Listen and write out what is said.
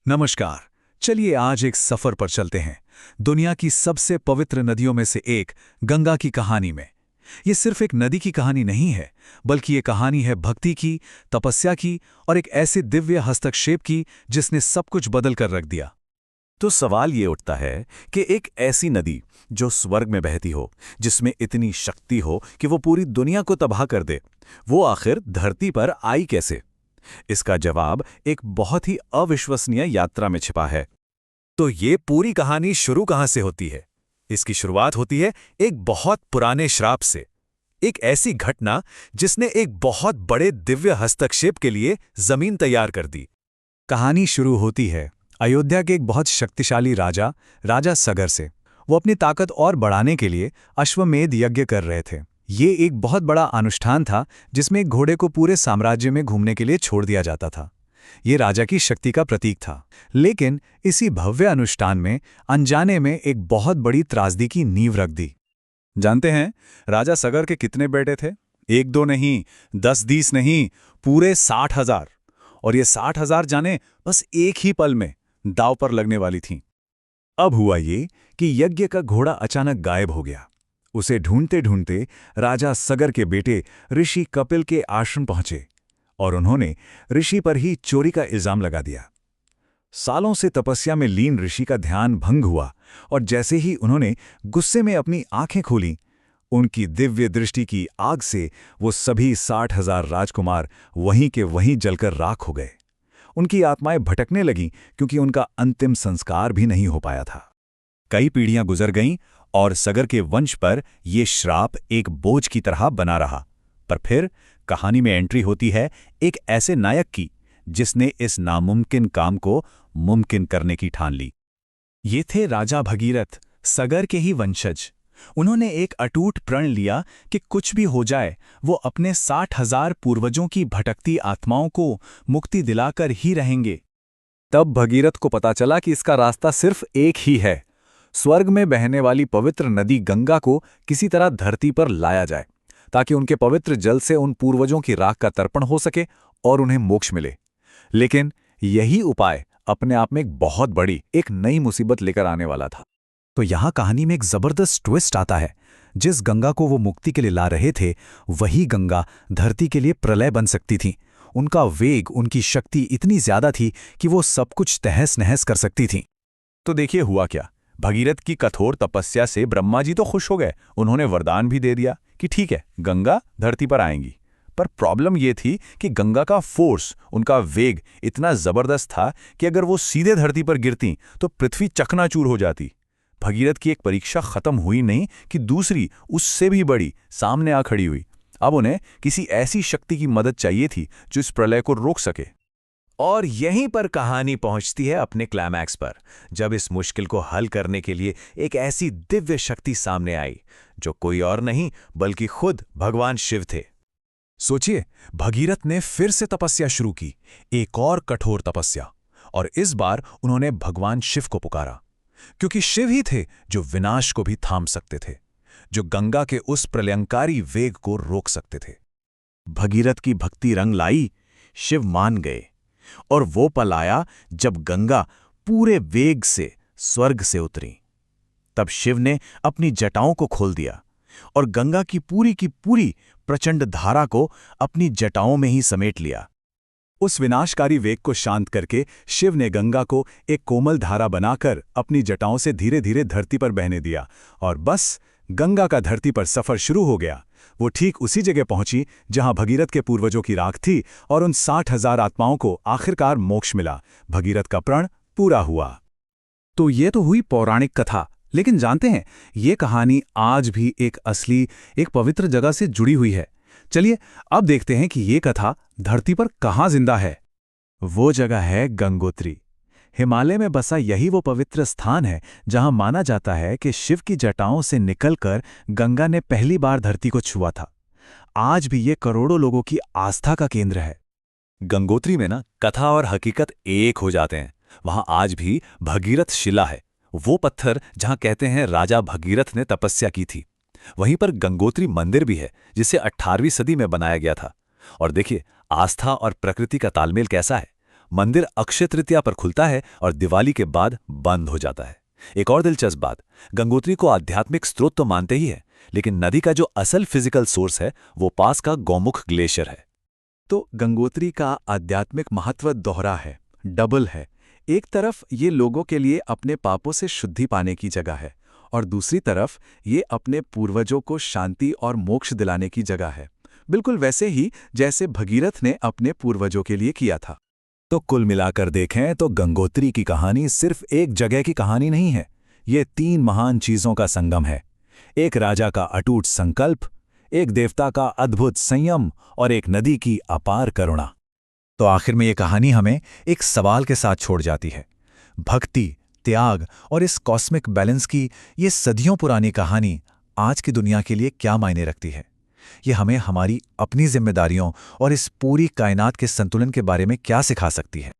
नमस्कार। चलिए आज एक सफर पर चलते हैं दुनिया की सबसे पवित्र नदियों में से एक गंगा की कहानी में। ये सिर्फ एक नदी की कहानी नहीं है, बल्कि ये कहानी है भक्ति की, तपस्या की और एक ऐसे दिव्य हस्तक्षेप की जिसने सब कुछ बदल कर रख दिया। तो सवाल ये उठता है कि एक ऐसी नदी जो स्वर्ग में बहती हो, जिसमें इतनी शक्ति हो कि वो पूरी दुनिया को तबाह कर दे, वो आखिर धरती पर आई कैसे? इसका जवाब एक बहुत ही अविश्वसनीय यात्रा में छिपा है। तो ये पूरी कहानी शुरू कहाँ से होती है? इसकी शुरुआत होती है एक बहुत पुराने श्राप से। एक ऐसी घटना जिसने एक बहुत बड़े दिव्य हस्तक्षेप के लिए जमीन तैयार कर दी। कहानी शुरू होती है अयोध्या के एक बहुत शक्तिशाली राजा सगर से। वो अपनी ताकत और बढ़ाने के लिए अश्वमेध यज्ञ कर रहे थे। ये एक बहुत बड़ा अनुष्ठान था जिसमें एक घोड़े को पूरे साम्राज्य में घूमने के लिए छोड़ दिया जाता था। ये राजा की शक्ति का प्रतीक था। लेकिन इसी भव्य अनुष्ठान में अनजाने में एक बहुत बड़ी त्रासदी की नींव रख दी। जानते हैं राजा सगर के कितने बेटे थे? एक दो नहीं, 10-20 नहीं, पूरे 60,000। और ये 60,000 जाने बस एक ही पल में दांव पर लगने वाली थीं। अब हुआ ये कि यज्ञ का घोड़ा अचानक गायब हो गया। उसे ढूंढते ढूंढते राजा सगर के बेटे ऋषि कपिल के आश्रम पहुंचे और उन्होंने ऋषि पर ही चोरी का इल्जाम लगा दिया। सालों से तपस्या में लीन ऋषि का ध्यान भंग हुआ और जैसे ही उन्होंने गुस्से में अपनी आंखें खोलीं, उनकी दिव्य दृष्टि की आग से वो सभी 60,000 राजकुमार वहीं के वहीं जलकर राख हो गए। उनकी आत्माएं भटकने लगीं क्योंकि उनका अंतिम संस्कार भी नहीं हो पाया था। कई पीढ़ियां गुजर गईं और सगर के वंश पर ये श्राप एक बोझ की तरह बना रहा। पर फिर कहानी में एंट्री होती है एक ऐसे नायक की जिसने इस नामुमकिन काम को मुमकिन करने की ठान ली। ये थे राजा भगीरथ, सगर के ही वंशज। उन्होंने एक अटूट प्रण लिया कि कुछ भी हो जाए वो अपने 60,000 पूर्वजों की भटकती आत्माओं को मुक्ति दिलाकर ही रहेंगे। तब भगीरथ को पता चला कि इसका रास्ता सिर्फ एक ही है। स्वर्ग में बहने वाली पवित्र नदी गंगा को किसी तरह धरती पर लाया जाए ताकि उनके पवित्र जल से उन पूर्वजों की राख का तर्पण हो सके और उन्हें मोक्ष मिले। लेकिन यही उपाय अपने आप में एक बहुत बड़ी एक नई मुसीबत लेकर आने वाला था। तो यहाँ कहानी में एक जबरदस्त ट्विस्ट आता है। जिस गंगा को वो मुक्ति के लिए ला रहे थे, वही गंगा धरती के लिए प्रलय बन सकती थी। उनका वेग, उनकी शक्ति इतनी ज्यादा थी कि वो सब कुछ तहस नहस कर सकती थी। तो देखिए हुआ क्या। भगीरथ की कठोर तपस्या से ब्रह्मा जी तो खुश हो गए। उन्होंने वरदान भी दे दिया कि ठीक है, गंगा धरती पर आएंगी। पर प्रॉब्लम ये थी कि गंगा का फोर्स, उनका वेग इतना जबरदस्त था कि अगर वो सीधे धरती पर गिरती तो पृथ्वी चकनाचूर हो जाती। भगीरथ की एक परीक्षा खत्म हुई नहीं कि दूसरी उससे भी बड़ी सामने आ खड़ी हुई। अब उन्हें किसी ऐसी शक्ति की मदद चाहिए थी जो इस प्रलय को रोक सके। और यहीं पर कहानी पहुंचती है अपने क्लाइमैक्स पर, जब इस मुश्किल को हल करने के लिए एक ऐसी दिव्य शक्ति सामने आई जो कोई और नहीं बल्कि खुद भगवान शिव थे। सोचिए, भगीरथ ने फिर से तपस्या शुरू की, एक और कठोर तपस्या। और इस बार उन्होंने भगवान शिव को पुकारा, क्योंकि शिव ही थे जो विनाश को भी थाम सकते थे, जो गंगा के उस प्रलयंकारी वेग को रोक सकते थे। भगीरथ की भक्ति रंग लाई, शिव मान गए। और वो पल आया जब गंगा पूरे वेग से स्वर्ग से उतरी। तब शिव ने अपनी जटाओं को खोल दिया और गंगा की पूरी प्रचंड धारा को अपनी जटाओं में ही समेट लिया। उस विनाशकारी वेग को शांत करके शिव ने गंगा को एक कोमल धारा बनाकर अपनी जटाओं से धीरे धीरे धरती पर बहने दिया। और बस गंगा का धरती पर सफर शुरू हो गया। वो ठीक उसी जगह पहुंची जहां भगीरथ के पूर्वजों की राख थी और उन 60,000 आत्माओं को आखिरकार मोक्ष मिला। भगीरथ का प्रण पूरा हुआ। तो ये तो हुई पौराणिक कथा, लेकिन जानते हैं ये कहानी आज भी एक पवित्र जगह से जुड़ी हुई है। चलिए अब देखते हैं कि ये कथा धरती पर कहाँ जिंदा है। वो जगह है गंगोत्री। हिमालय में बसा यही वो पवित्र स्थान है जहां माना जाता है कि शिव की जटाओं से निकलकर गंगा ने पहली बार धरती को छुआ था। आज भी ये करोड़ों लोगों की आस्था का केंद्र है। गंगोत्री में ना कथा और हकीकत एक हो जाते हैं। वहां आज भी भगीरथ शिला है, वो पत्थर जहां कहते हैं राजा भगीरथ ने तपस्या की थी। वहीं पर गंगोत्री मंदिर भी है जिसे 18वीं सदी में बनाया गया था। और देखिए आस्था और प्रकृति का तालमेल कैसा है। मंदिर अक्षय तृतीया पर खुलता है और दिवाली के बाद बंद हो जाता है। एक और दिलचस्प बात, गंगोत्री को आध्यात्मिक स्रोत तो मानते ही है, लेकिन नदी का जो असल फिजिकल सोर्स है वो पास का गौमुख ग्लेशियर है। तो गंगोत्री का आध्यात्मिक महत्व दोहरा है, डबल है। एक तरफ ये लोगों के लिए अपने पापों से शुद्धि पाने की जगह है और दूसरी तरफ ये अपने पूर्वजों को शांति और मोक्ष दिलाने की जगह है, बिल्कुल वैसे ही जैसे भगीरथ ने अपने पूर्वजों के लिए किया था। तो कुल मिलाकर देखें तो गंगोत्री की कहानी सिर्फ एक जगह की कहानी नहीं है, ये 3 महान चीजों का संगम है। एक राजा का अटूट संकल्प, एक देवता का अद्भुत संयम और एक नदी की अपार करुणा। तो आखिर में ये कहानी हमें एक सवाल के साथ छोड़ जाती है। भक्ति, त्याग और इस कॉस्मिक बैलेंस की ये सदियों पुरानी कहानी आज की दुनिया के लिए क्या मायने रखती है? ये हमें हमारी अपनी जिम्मेदारियों और इस पूरी कायनात के संतुलन के बारे में क्या सिखा सकती है?